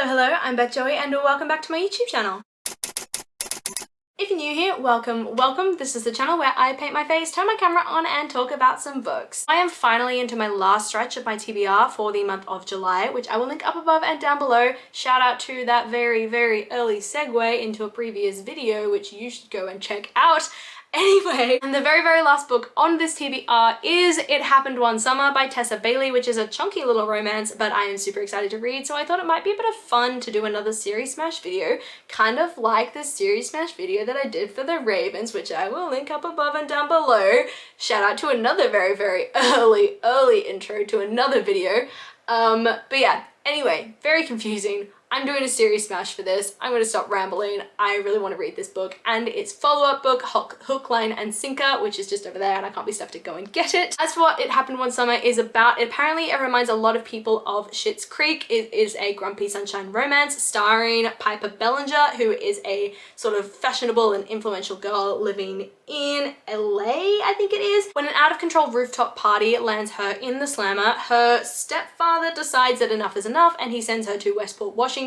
Hello, I'm Beth Joey and welcome back to my YouTube channel. If you're new here, welcome. This is the channel where I paint my face, turn my camera on and talk about some books. I am finally into my last stretch of my TBR for the month of July, which I will link up above and down below. Shout out to that very early segue into a previous video, which you should go and check out. Anyway, and the very last book on this TBR is It Happened One Summer by Tessa, which is a chunky little romance, but I am super excited to read, so I thought it might be a bit of fun to do another series smash video, kind of like the series smash video that I did for the Ravens, which I will link up above and down below. Shout out to another very early intro to another video. But yeah, anyway, very confusing. I'm doing a series smash for this. I'm going to stop rambling. I really want to read this book and its follow-up book, Hook, Line and Sinker, which is just over there and I can't be stuffed to go and get it. As for what It Happened One Summer is about, apparently it reminds a lot of people of Schitt's Creek. It is a grumpy sunshine romance starring Piper Bellinger, who is a sort of fashionable and influential girl living in LA, I think it is. When an out-of-control rooftop party lands her in the slammer, her stepfather decides that enough is enough and he sends her to Westport, Washington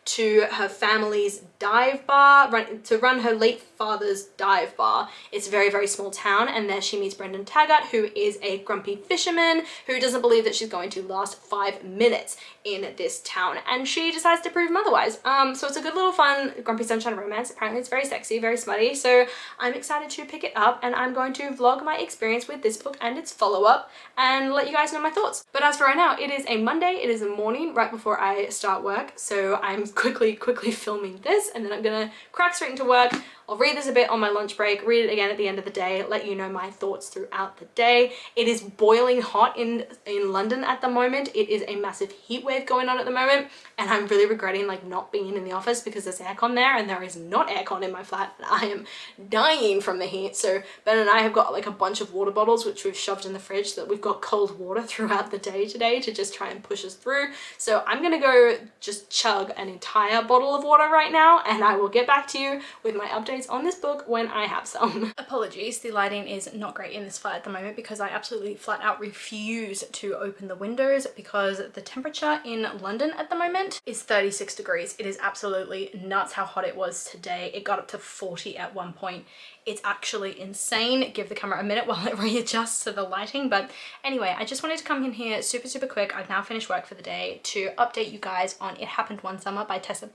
to her family's dive bar, to run her late father's dive bar. It's a very small town, and there she meets Brendan Taggart, who is a grumpy fisherman who doesn't believe that she's going to last 5 minutes in this town, and she decides to prove him otherwise. So it's a good little fun grumpy sunshine romance. Apparently it's very sexy, very smutty, so I'm excited to pick it up, and I'm going to vlog my experience with this book and its follow-up and let you guys know my thoughts. But as for right now, it is a Monday, it is a morning right before I start work, so I'm quickly filming this, and then I'm gonna crack straight into work. I'll read this a bit on my lunch break, read it again at the end of the day, let you know my thoughts throughout the day. It is boiling hot in London at the moment. It is a massive heat wave going on at the moment, and I'm really regretting like not being in the office because there's aircon there and there is not aircon in my flat, and I am dying from the heat. So Ben and I have got like a bunch of water bottles which we've shoved in the fridge so that we've got cold water throughout the day today to just try and push us through. So I'm gonna go just chug an entire bottle of water right now, and I will get back to you with my updates on this book when I have some. Apologies, the lighting is not great in this flat at the moment because I absolutely flat out refuse to open the windows because the temperature in London at the moment is 36 degrees. It is absolutely nuts how hot it was today. It got up to 40 at one point. It's actually insane. Give the camera a minute while it readjusts to the lighting. But anyway, I just wanted to come in here super quick. I've now finished work for the day to update you guys on It Happened One Summer by Tessa,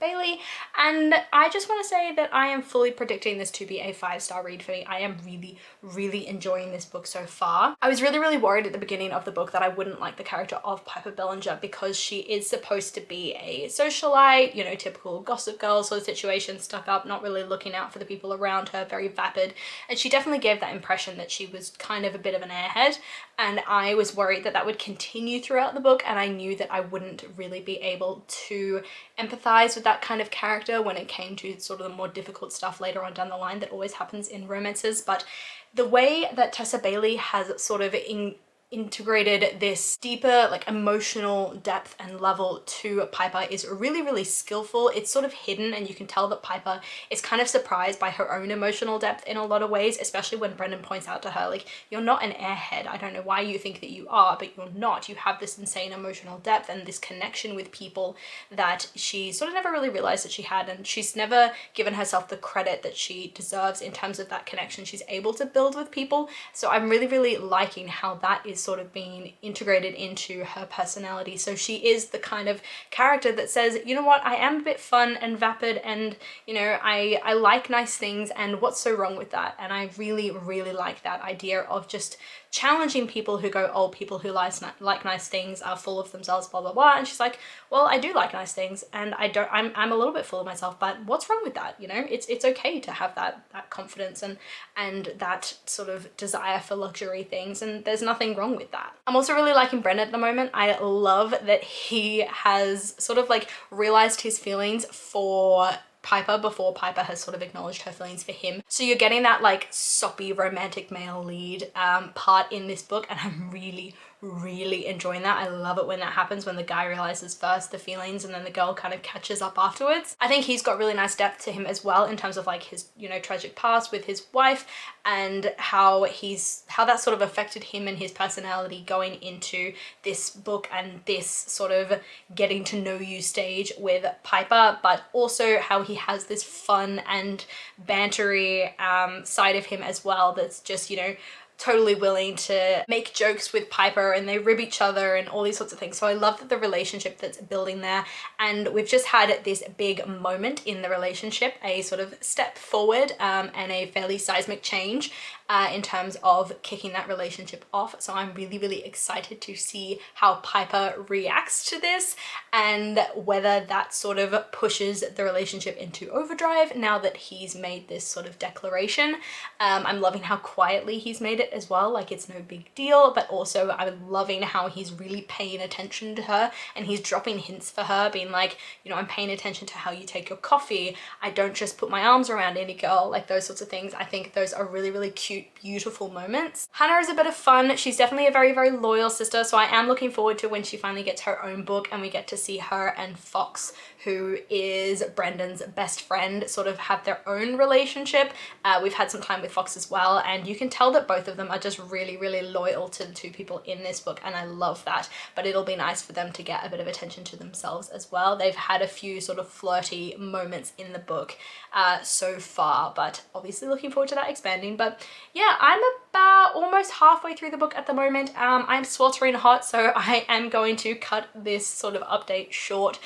and I just want to say that I am fully predicting this to be a 5-star read for me. I am really enjoying this book so far. I was really worried at the beginning of the book that I wouldn't like the character of Piper Bellinger because she is supposed to be a socialite, you know, typical gossip girl sort of situation, stuck up, not really looking out for the people around her, very vapid, and she definitely gave that impression that she was kind of a bit of an airhead, and I was worried that that would continue throughout the book, and I knew that I wouldn't really be able to empathize with that kind of character when it came to sort of the more difficult stuff later on down the line that always happens in romances. But the way that Tessa has sort of integrated this deeper like emotional depth and level to Piper is really skillful. It's sort of hidden, and you can tell that Piper is kind of surprised by her own emotional depth in a lot of ways, especially when Brendan points out to her, like, you're not an airhead. I don't know why you think that you are, but you're not. You have this insane emotional depth and this connection with people that she sort of never really realized that she had, and she's never given herself the credit that she deserves in terms of that connection she's able to build with people. So I'm really liking how that is sort of being integrated into her personality. So she is the kind of character that says, you know what, I am a bit fun and vapid, and you know, I like nice things, and what's so wrong with that? And I really like that idea of just challenging people who go, oh, people who like nice things are full of themselves, blah blah. And she's like, well, I do like nice things, and I'm a little bit full of myself, but what's wrong with that? You know, it's okay to have that confidence and that sort of desire for luxury things, and there's nothing wrong with that. I'm also really liking Brendan at the moment. I love that he has sort of like realized his feelings for Piper before Piper has sort of acknowledged her feelings for him. So you're getting that like soppy romantic male lead part in this book, and I'm really enjoying that. I love it when that happens, when the guy realizes first the feelings and then the girl kind of catches up afterwards. I think he's got really nice depth to him as well in terms of like his, you know, tragic past with his wife, and how that sort of affected him and his personality going into this book and this sort of getting to know you stage with Piper, but also how he has this fun and bantery side of him as well that's just, you know, totally willing to make jokes with Piper, and they rib each other and all these sorts of things. So I love that the relationship that's building there, and we've just had this big moment in the relationship, a sort of step forward and a fairly seismic change in terms of kicking that relationship off. So I'm really, really excited to see how Piper reacts to this and whether that sort of pushes the relationship into overdrive now that he's made this sort of declaration. I'm loving how quietly he's made it as well, like it's no big deal, but also I'm loving how he's really paying attention to her and he's dropping hints for her, being like, you know, I'm paying attention to how you take your coffee. I don't just put my arms around any girl, like those sorts of things. I think those are really, really cute, beautiful moments. Hannah is a bit of fun. She's definitely a very, very loyal sister, so I am looking forward to when she finally gets her own book and we get to see her and Fox, who is Brendan's best friend, sort of have their own relationship. We've had some time with Fox as well, and you can tell that both of them are just really, really loyal to the two people in this book, and I love that. But it'll be nice for them to get a bit of attention to themselves as well. They've had a few sort of flirty moments in the book so far, but obviously looking forward to that expanding. But yeah, I'm about almost halfway through the book at the moment. I'm sweltering hot, so I am going to cut this sort of update short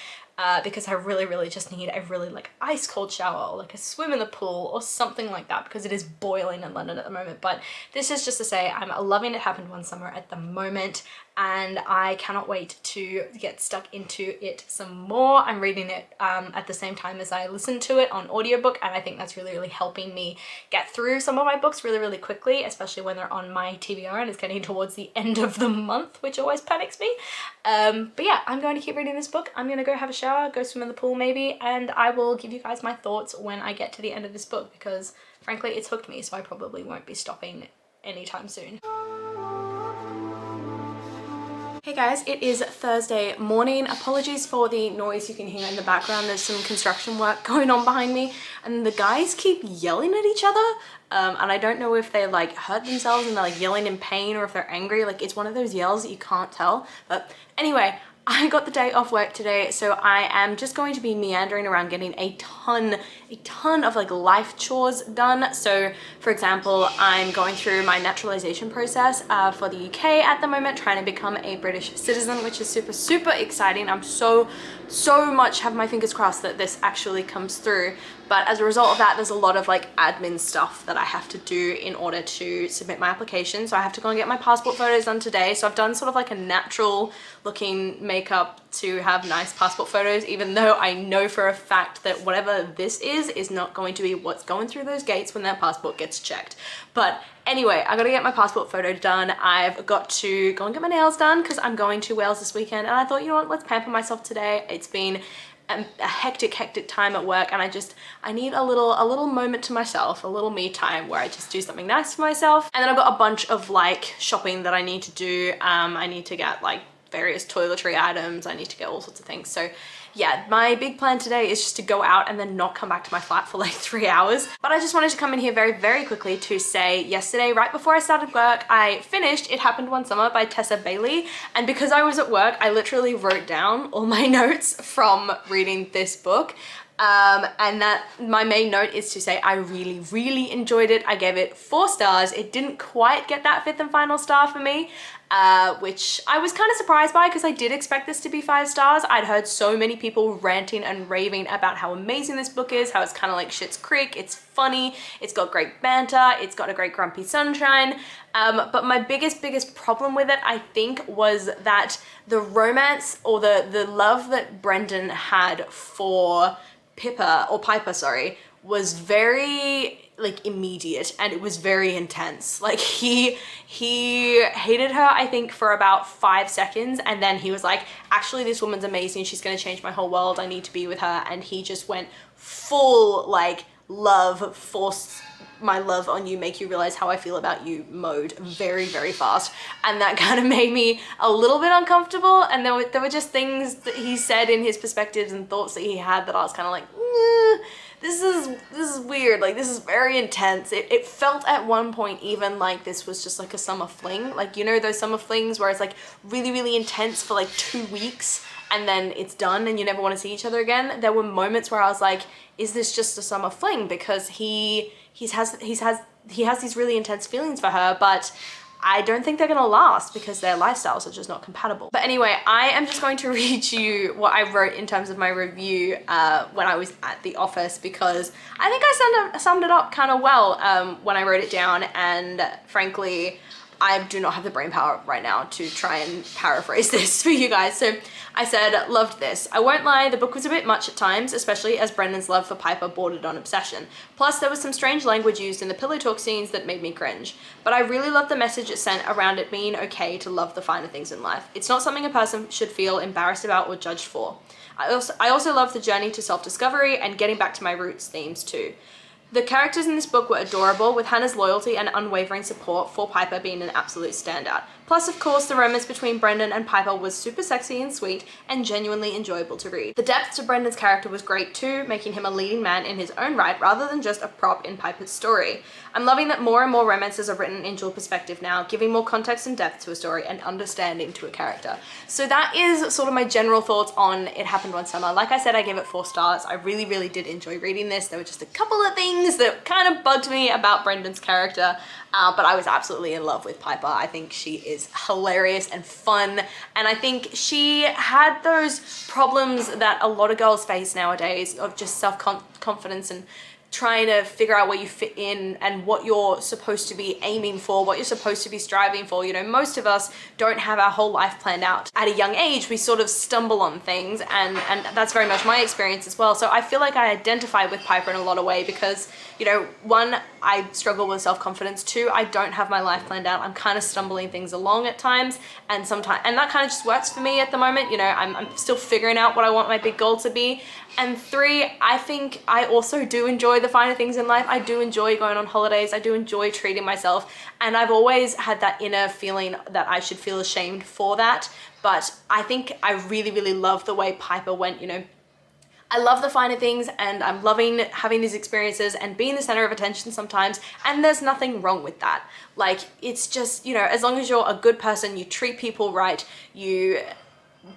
because I really, really just need a really like ice cold shower or like a swim in the pool or something like that, because it is boiling in London at the moment. But this is just to say I'm loving It Happened One Summer at the moment, and I cannot wait to get stuck into it some more. I'm reading it at the same time as I listen to it on audiobook, and I think that's really, really helping me get through some of my books really, really quickly, especially when they're on my TBR and it's getting towards the end of the month, which always panics me. But yeah, I'm going to keep reading this book. I'm gonna go have a shower, go swim in the pool maybe, and I will give you guys my thoughts when I get to the end of this book, because frankly it's hooked me, so I probably won't be stopping anytime soon. Hey guys, it is Thursday morning. Apologies for the noise you can hear in the background. There's some construction work going on behind me and the guys keep yelling at each other. And I don't know if they like hurt themselves and they're like yelling in pain, or if they're angry. Like it's one of those yells that you can't tell. But anyway, I got the day off work today, so I am just going to be meandering around getting a ton of like life chores done. So for example, I'm going through my naturalization process for the UK at the moment, trying to become a British citizen, which is super, super exciting. I'm so much have my fingers crossed that this actually comes through. But as a result of that, there's a lot of like admin stuff that I have to do in order to submit my application. So I have to go and get my passport photos done today. So I've done sort of like a natural looking makeup to have nice passport photos, even though I know for a fact that whatever this is not going to be what's going through those gates when that passport gets checked. But anyway, I gotta get my passport photo done. I've got to go and get my nails done because I'm going to Wales this weekend, and I thought, you know what, let's pamper myself today. It's been a hectic time at work, and I need a little moment to myself, a little me time where I just do something nice for myself. And then I've got a bunch of like shopping that I need to do. I need to get like various toiletry items. I need to get all sorts of things. So yeah, my big plan today is just to go out and then not come back to my flat for like 3 hours. But I just wanted to come in here very, very quickly to say yesterday, right before I started work, I finished It Happened One Summer by Tessa Bailey. And because I was at work, I literally wrote down all my notes from reading this book. And that my main note is to say I really, really enjoyed it. I gave it 4 stars. It didn't quite get that 5th and final star for me, which I was kind of surprised by because I did expect this to be 5 stars. I'd heard so many people ranting and raving about how amazing this book is, how it's kind of like Schitt's Creek. It's funny, it's got great banter, it's got a great grumpy sunshine. But my biggest problem with it, I think, was that the romance or the love that Brendan had for Piper, sorry, was very like immediate, and it was very intense. Like he hated her, I think, for about 5 seconds, and then he was like, actually this woman's amazing, she's gonna change my whole world, I need to be with her. And he just went full like love, force my love on you, make you realize how I feel about you mode very, very fast. And that kind of made me a little bit uncomfortable. And there were just things that he said in his perspectives and thoughts that he had that I was kind of like, this is weird. Like, this is very intense. It felt at one point even like this was just like a summer fling. Like, you know, those summer flings where it's like really, really intense for like 2 weeks and then it's done and you never want to see each other again. There were moments where I was like, is this just a summer fling? Because he has these really intense feelings for her, but I don't think they're gonna last because their lifestyles are just not compatible. But anyway, I am just going to read you what I wrote in terms of my review when I was at the office, because I think I summed it up kind of well when I wrote it down, and frankly, I do not have the brain power right now to try and paraphrase this for you guys. So I said, loved this. I won't lie, the book was a bit much at times, especially as Brendan's love for Piper bordered on obsession. Plus, there was some strange language used in the pillow talk scenes that made me cringe. But I really loved the message it sent around it being okay to love the finer things in life. It's not something a person should feel embarrassed about or judged for. I also love the journey to self-discovery and getting back to my roots themes too. The characters in this book were adorable, with Hannah's loyalty and unwavering support for Piper being an absolute standout. Plus, of course, the romance between Brendan and Piper was super sexy and sweet and genuinely enjoyable to read. The depth to Brendan's character was great too, making him a leading man in his own right rather than just a prop in Piper's story. I'm loving that more and more romances are written in dual perspective now, giving more context and depth to a story and understanding to a character. So that is sort of my general thoughts on It Happened One Summer. Like I said, I gave it 4 stars. I really, really did enjoy reading this. There were just a couple of things that kind of bugged me about Brendan's character, but I was absolutely in love with Piper. I think she is hilarious and fun, and I think she had those problems that a lot of girls face nowadays of just self-confidence and trying to figure out where you fit in and what you're supposed to be aiming for, what you're supposed to be striving for. You know, most of us don't have our whole life planned out. At a young age, we sort of stumble on things, and that's very much my experience as well. So I feel like I identify with Piper in a lot of ways because, you know, 1, I struggle with self-confidence. 2, I don't have my life planned out. I'm kind of stumbling things along at times, and that kind of just works for me at the moment. You know, I'm still figuring out what I want my big goal to be. And 3, I think I also do enjoy the finer things in life. I do enjoy going on holidays. I do enjoy treating myself. And I've always had that inner feeling that I should feel ashamed for that. But I think I really, really love the way Piper went, you know. I love the finer things, and I'm loving having these experiences and being the center of attention sometimes, and there's nothing wrong with that. Like, it's just, you know, as long as you're a good person, you treat people right, you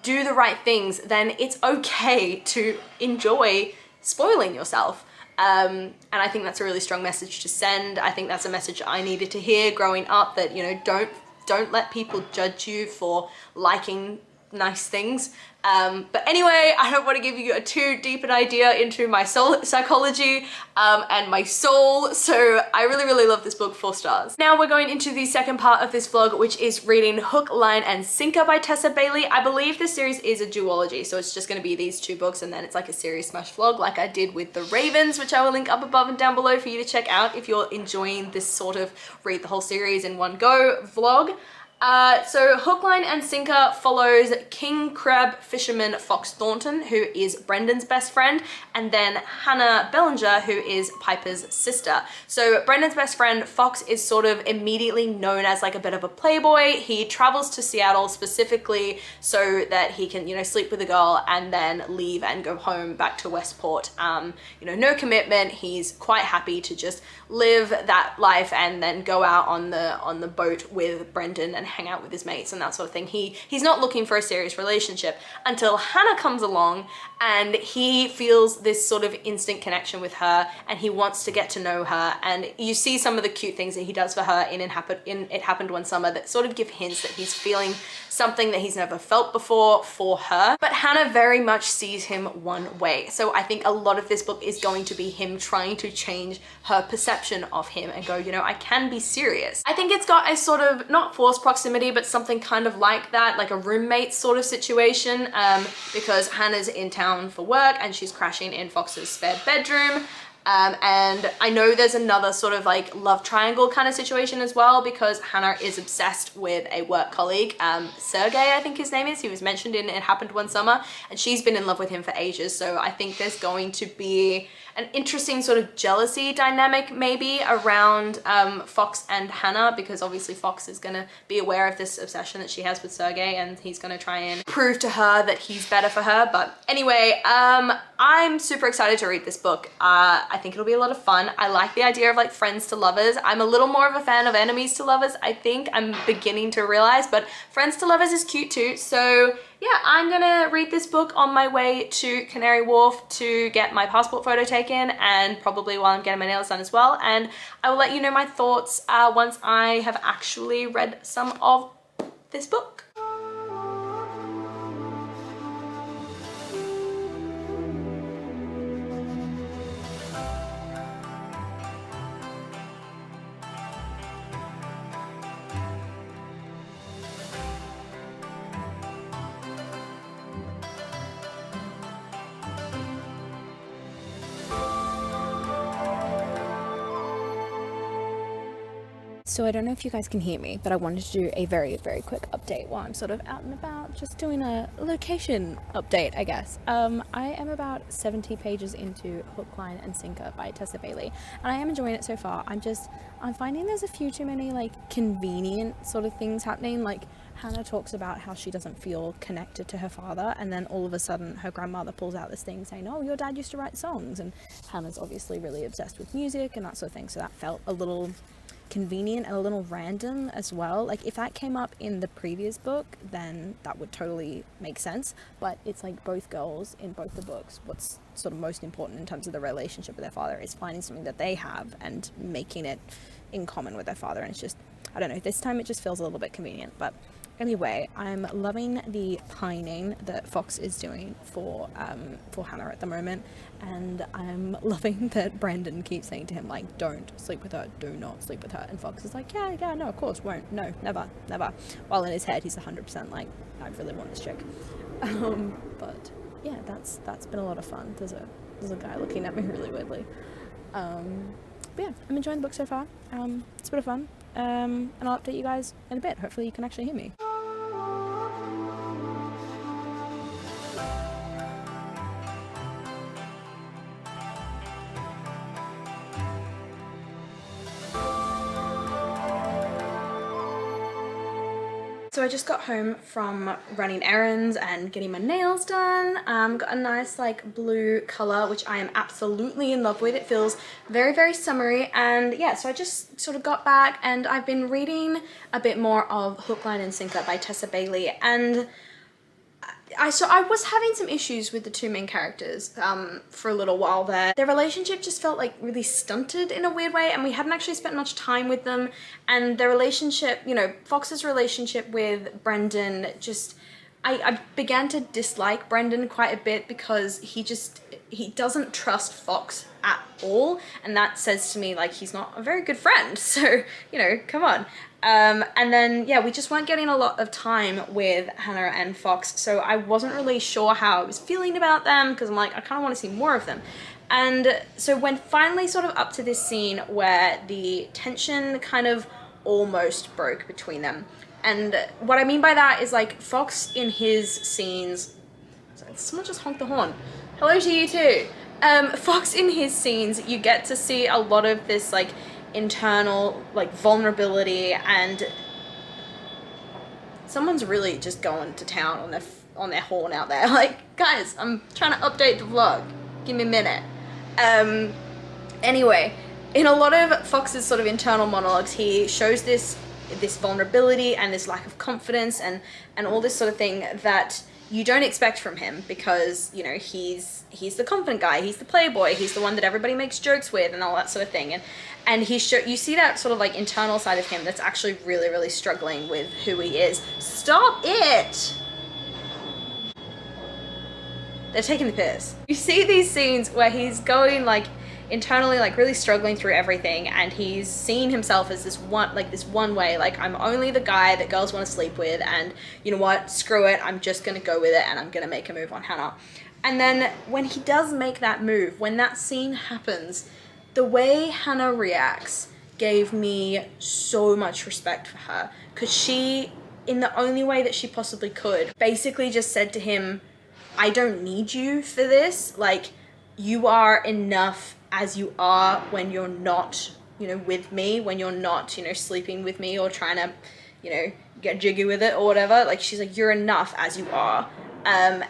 do the right things, then it's okay to enjoy spoiling yourself. And I think that's a really strong message to send. I think that's a message I needed to hear growing up, that, you know, don't let people judge you for liking nice things. But anyway, I don't want to give you a too deep an idea into my soul psychology and my soul, so I really, really love this book. 4 stars. Now we're going into the second part of this vlog, which is reading Hook, Line and Sinker by Tessa Bailey. I believe this series is a duology, so it's just going to be these 2 books, and then it's like a series smash vlog like I did with The Ravens, which I will link up above and down below for you to check out if you're enjoying this sort of read the whole series in one go vlog. So Hook, Line and Sinker follows king crab fisherman Fox Thornton, who is Brendan's best friend, and then Hannah Bellinger, who is Piper's sister. So Brendan's best friend Fox is sort of immediately known as like a bit of a playboy. He travels to Seattle specifically so that he can, you know, sleep with a girl and then leave and go home back to Westport. You know, no commitment. He's quite happy to just live that life and then go out on the boat with Brendan and hang out with his mates and that sort of thing. He's not looking for a serious relationship until Hannah comes along, and he feels this sort of instant connection with her, and he wants to get to know her. And you see some of the cute things that he does for her in It Happened One Summer that sort of give hints that he's feeling something that he's never felt before for her. But Hannah very much sees him one way. So I think a lot of this book is going to be him trying to change her perception of him and go, you know, I can be serious. I think it's got a sort of, not forced proximity, but something kind of like that, like a roommate sort of situation, because Hannah's in town for work and she's crashing in Fox's spare bedroom. And I know there's another sort of like love triangle kind of situation as well, because Hannah is obsessed with a work colleague, Sergey, I think his name is. He was mentioned in It Happened One Summer, and she's been in love with him for ages. So I think there's going to be an interesting sort of jealousy dynamic maybe around Fox and Hannah, because obviously Fox is gonna be aware of this obsession that she has with Sergey, and he's gonna try and prove to her that he's better for her. But anyway, I'm super excited to read this book. I think it'll be a lot of fun. I like the idea of like friends to lovers. I'm a little more of a fan of enemies to lovers, I think I'm beginning to realize, but friends to lovers is cute too. So yeah, I'm gonna read this book on my way to Canary Wharf to get my passport photo taken, and probably while I'm getting my nails done as well. And I will let you know my thoughts once I have actually read some of this book. So I don't know if you guys can hear me, but I wanted to do a very, very quick update while I'm sort of out and about, just doing a location update, I guess. I am about 70 pages into Hook, Line and Sinker by Tessa Bailey, and I am enjoying it so far. I'm finding there's a few too many like convenient sort of things happening. Like Hannah talks about how she doesn't feel connected to her father, and then all of a sudden her grandmother pulls out this thing saying, oh, your dad used to write songs, and Hannah's obviously really obsessed with music and that sort of thing, so that felt a little convenient and a little random as well. Like if that came up in the previous book, then that would totally make sense, but it's like both girls in both the books, what's sort of most important in terms of the relationship with their father is finding something that they have and making it in common with their father. And it's just, I don't know, this time it just feels a little bit convenient. But anyway, I'm loving the pining that Fox is doing for Hannah at the moment, and I'm loving that Brandon keeps saying to him like, don't sleep with her, do not sleep with her, and Fox is like, yeah, no, of course, won't, no, never, while in his head he's 100% like, I really want this chick. But yeah, that's been a lot of fun. There's a guy looking at me really weirdly. But yeah, I'm enjoying the book so far. It's a bit of fun. And I'll update you guys in a bit. Hopefully you can actually hear me. So I just got home from running errands and getting my nails done. Got a nice like blue color, which I am absolutely in love with. It feels very, very summery. And yeah, so I just sort of got back and I've been reading a bit more of Hook, Line and Sinker by Tessa Bailey. And I was having some issues with the two main characters for a little while there. Their relationship just felt like really stunted in a weird way, and we hadn't actually spent much time with them. And their relationship, you know, Fox's relationship with Brendan, just I began to dislike Brendan quite a bit because he doesn't trust Fox at all, and that says to me like he's not a very good friend. So, you know, come on. And then, yeah, we just weren't getting a lot of time with Hannah and Fox, so I wasn't really sure how I was feeling about them, because I'm like, I kind of want to see more of them. And so when finally sort of up to this scene where the tension kind of almost broke between them. And what I mean by that is like Fox in his scenes, sorry, someone just honked the horn. Hello to you too. Fox in his scenes, you get to see a lot of this like internal like vulnerability, and someone's really just going to town on their horn out there. Like, guys, I'm trying to update the vlog, give me a minute. Anyway, in a lot of Fox's sort of internal monologues, he shows this vulnerability and this lack of confidence and all this sort of thing that you don't expect from him, because, you know, he's the confident guy, he's the playboy, he's the one that everybody makes jokes with and all that sort of thing. And you see that sort of like internal side of him that's actually really, really struggling with who he is. Stop it! They're taking the piss. You see these scenes where he's going like internally like really struggling through everything, and he's seeing himself as this one way, like, I'm only the guy that girls want to sleep with, and you know what, screw it, I'm just gonna go with it and I'm gonna make a move on Hannah. And then when he does make that move, when that scene happens, the way Hannah reacts gave me so much respect for her, because she, in the only way that she possibly could, basically just said to him, I don't need you for this. Like, you are enough as you are when you're not, you know, with me, when you're not, you know, sleeping with me or trying to, you know, get jiggy with it or whatever. Like, she's like, you're enough as you are. And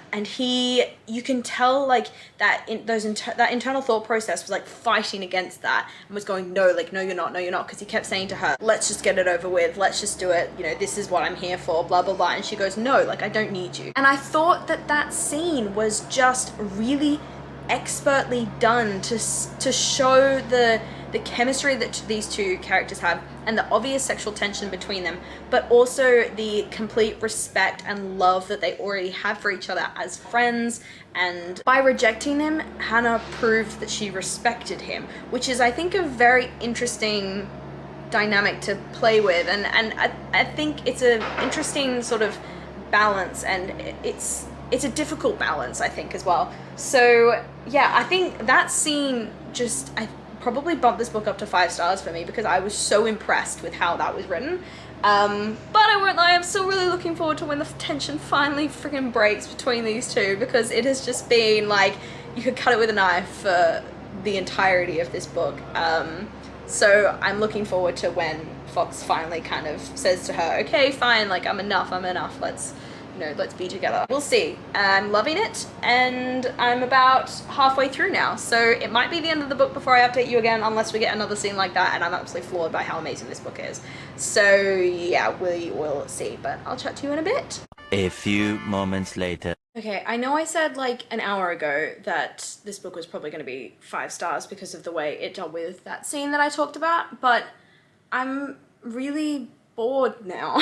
you can tell like that that internal thought process was like fighting against that and was going, no, like, no, you're not, because he kept saying to her, let's just get it over with, let's just do it, you know, this is what I'm here for, blah, blah, blah. And she goes, no, like, I don't need you. And I thought that scene was just really expertly done to show the chemistry that these two characters have and the obvious sexual tension between them, but also the complete respect and love that they already have for each other as friends. And by rejecting him, Hannah proved that she respected him, which is, I think, a very interesting dynamic to play with, and I think it's an interesting sort of balance, and it's a difficult balance, I think, as well. So yeah, I think that scene just, I probably bumped this book up to 5 stars for me because I was so impressed with how that was written. But I won't lie, I'm still really looking forward to when the tension finally freaking breaks between these two, because it has just been like, you could cut it with a knife for the entirety of this book. So I'm looking forward to when Fox finally kind of says to her, okay, fine, like, I'm enough, let's, you know, let's be together. We'll see. I'm loving it, and I'm about halfway through now, so it might be the end of the book before I update you again, unless we get another scene like that, and I'm absolutely floored by how amazing this book is. So yeah, we will see, but I'll chat to you in a bit. A few moments later. Okay, I know I said like an hour ago that this book was probably going to be 5 stars because of the way it dealt with that scene that I talked about, but I'm really bored now.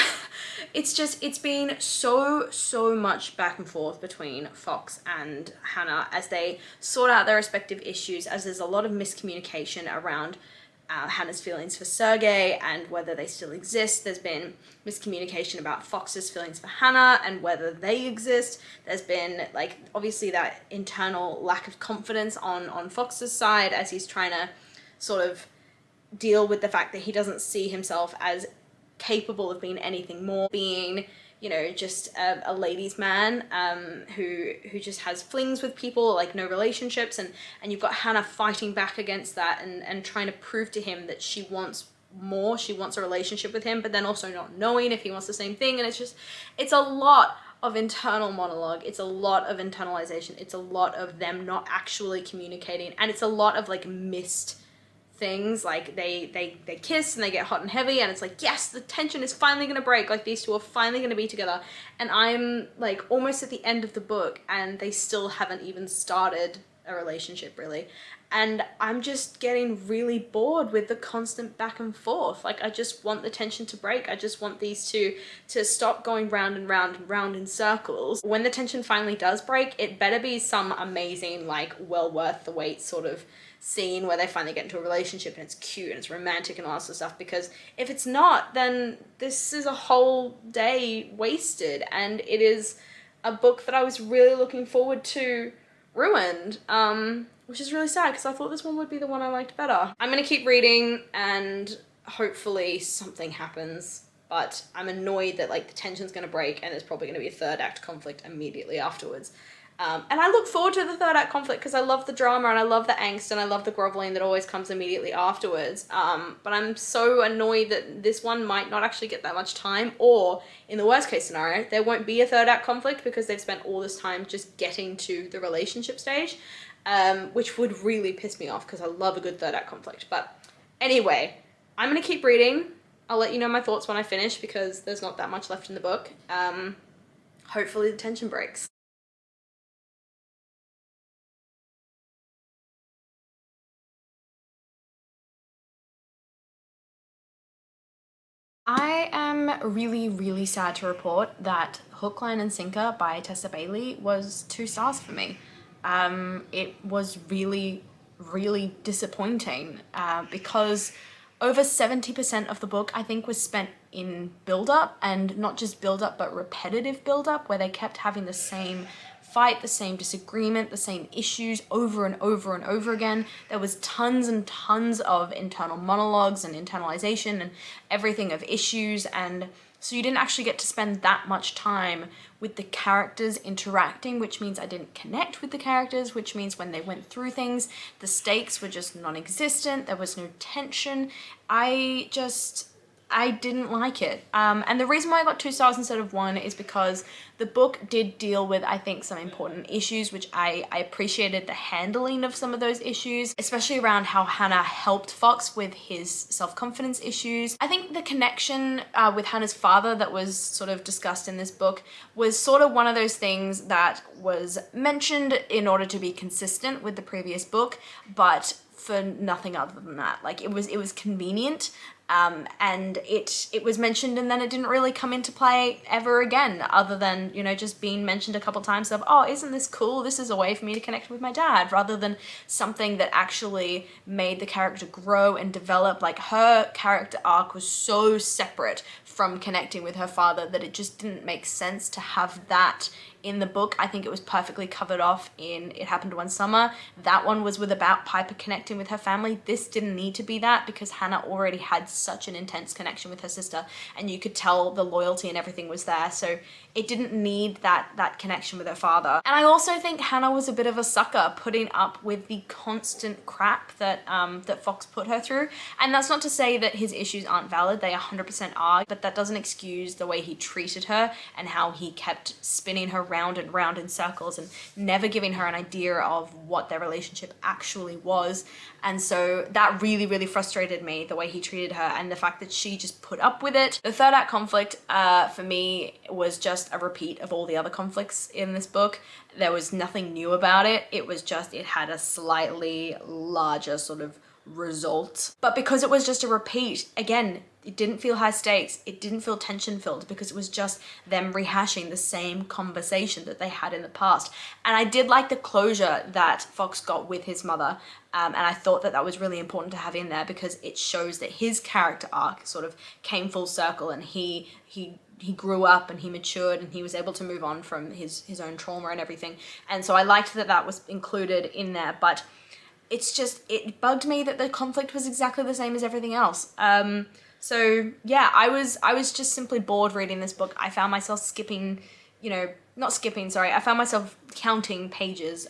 It's been so much back and forth between Fox and Hannah as they sort out their respective issues, as there's a lot of miscommunication around Hannah's feelings for Sergei and whether they still exist. There's been miscommunication about Fox's feelings for Hannah and whether they exist. There's been, like, obviously that internal lack of confidence on Fox's side as he's trying to sort of deal with the fact that he doesn't see himself as capable of being anything more, being, you know, just a ladies' man who just has flings with people, like no relationships, and you've got Hannah fighting back against that and trying to prove to him that she wants more, she wants a relationship with him, but then also not knowing if he wants the same thing. And it's a lot of internal monologue, it's a lot of internalization, it's a lot of them not actually communicating, and it's a lot of like missed things. Like they kiss and they get hot and heavy, and it's like, yes, the tension is finally gonna break, like these two are finally gonna be together, and I'm like almost at the end of the book and they still haven't even started a relationship really, and I'm just getting really bored with the constant back and forth. Like, I just want the tension to break. I just want these two to stop going round and round and round in circles. When the tension finally does break, it better be some amazing, like, well worth the wait sort of scene where they finally get into a relationship and it's cute and it's romantic and all that sort of stuff, because if it's not, then this is a whole day wasted, and it is a book that I was really looking forward to ruined, which is really sad because I thought this one would be the one I liked better. I'm gonna keep reading and hopefully something happens, but I'm annoyed that like the tension's gonna break and there's probably gonna be a 3rd act conflict immediately afterwards. And I look forward to the 3rd act conflict because I love the drama and I love the angst and I love the groveling that always comes immediately afterwards. But I'm so annoyed that this one might not actually get that much time, or in the worst case scenario, there won't be a 3rd act conflict because they've spent all this time just getting to the relationship stage, which would really piss me off because I love a good 3rd act conflict. But anyway, I'm gonna keep reading. I'll let you know my thoughts when I finish because there's not that much left in the book. Hopefully the tension breaks. I am really sad to report that Hook, Line and Sinker by Tessa Bailey was 2 stars for me. It was really disappointing because over 70% of the book I think was spent in build-up, and not just build-up but repetitive build-up, where they kept having the same fight, the same disagreement, the same issues over and over and over again. There was tons and tons of internal monologues and internalization and everything of issues, and so you didn't actually get to spend that much time with the characters interacting, which means I didn't connect with the characters, which means when they went through things, the stakes were just non-existent. There was no tension. I didn't like it. And the reason why I got 2 stars instead of 1 is because the book did deal with, I think, some important issues, which I appreciated the handling of some of those issues, especially around how Hannah helped Fox with his self-confidence issues. I think the connection with Hannah's father that was sort of discussed in this book was sort of one of those things that was mentioned in order to be consistent with the previous book, but for nothing other than that. Like, it was convenient. And it was mentioned, and then it didn't really come into play ever again, other than, you know, just being mentioned a couple times of, oh, isn't this cool? This is a way for me to connect with my dad, rather than something that actually made the character grow and develop. Like, her character arc was so separate from connecting with her father that it just didn't make sense to have that in the book. I think it was perfectly covered off in It Happened One Summer. That one was about Piper connecting with her family. This didn't need to be that, because Hannah already had such an intense connection with her sister, and you could tell the loyalty and everything was there. So it didn't need that connection with her father. And I also think Hannah was a bit of a sucker, putting up with the constant crap that that Fox put her through. And that's not to say that his issues aren't valid, they 100% are, but that doesn't excuse the way he treated her and how he kept spinning her round and round in circles and never giving her an idea of what their relationship actually was. And so that really, really frustrated me, the way he treated her and the fact that she just put up with it. The third act conflict for me was just a repeat of all the other conflicts in this book. There was nothing new about it. It was just, it had a slightly larger sort of result. But because it was just a repeat, again, it didn't feel high stakes. It didn't feel tension filled, because it was just them rehashing the same conversation that they had in the past. And I did like the closure that Fox got with his mother. And I thought that that was really important to have in there, because it shows that his character arc sort of came full circle, and he grew up and he matured and he was able to move on from his own trauma and everything. And so I liked that that was included in there, but it's just, it bugged me that the conflict was exactly the same as everything else. So yeah, I was just simply bored reading this book. I found myself skipping, not skipping, sorry. I found myself counting pages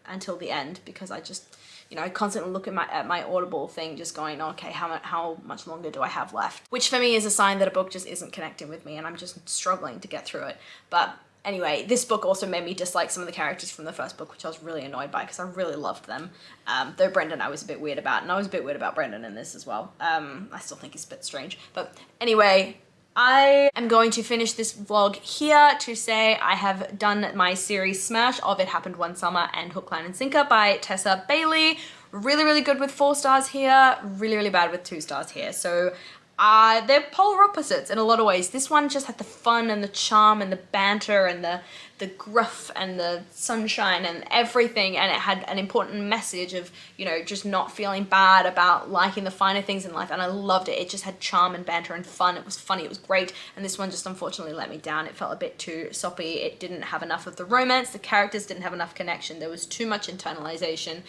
until the end, because I just, I constantly look at my Audible thing, just going, okay, how much longer do I have left? Which for me is a sign that a book just isn't connecting with me, and I'm just struggling to get through it. But anyway, this book also made me dislike some of the characters from the first book, which I was really annoyed by, because I really loved them. Though Brendan I was a bit weird about, and I was a bit weird about Brendan in this as well. I still think he's a bit strange. But anyway, I am going to finish this vlog here to say I have done my series smash of It Happened One Summer and Hook, Line and Sinker by Tessa Bailey. Really, really good with 4 stars here. Really, really bad with 2 stars here. So they're polar opposites in a lot of ways. This one just had the fun and the charm and the banter and the gruff and the sunshine and everything, and it had an important message of, just not feeling bad about liking the finer things in life, and I loved it. It just had charm and banter and fun. It was funny, it was great, and this one just unfortunately let me down. It felt a bit too soppy. It didn't have enough of the romance, the characters didn't have enough connection, there was too much internalization,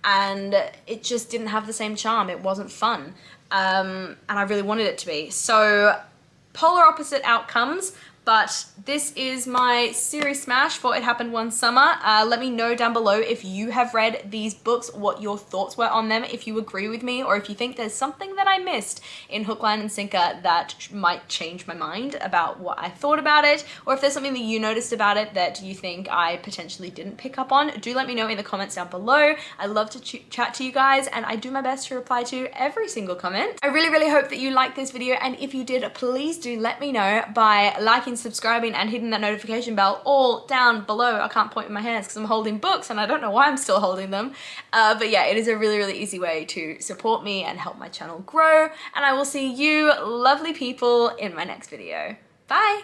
and it just didn't have the same charm. It wasn't fun. And I really wanted it to be. So polar opposite outcomes, but this is my series smash for It Happened One Summer. Let me know down below if you have read these books, what your thoughts were on them, if you agree with me, or if you think there's something that I missed in Hook, Line and Sinker that might change my mind about what I thought about it, or if there's something that you noticed about it that you think I potentially didn't pick up on. Do let me know in the comments down below. I love to chat to you guys, and I do my best to reply to every single comment. I really, really hope that you liked this video, and if you did, please do let me know by liking, subscribing, and hitting that notification bell all down below. I can't point with my hands because I'm holding books and I don't know why I'm still holding them. But yeah, it is a really, really easy way to support me and help my channel grow. And I will see you lovely people in my next video. Bye!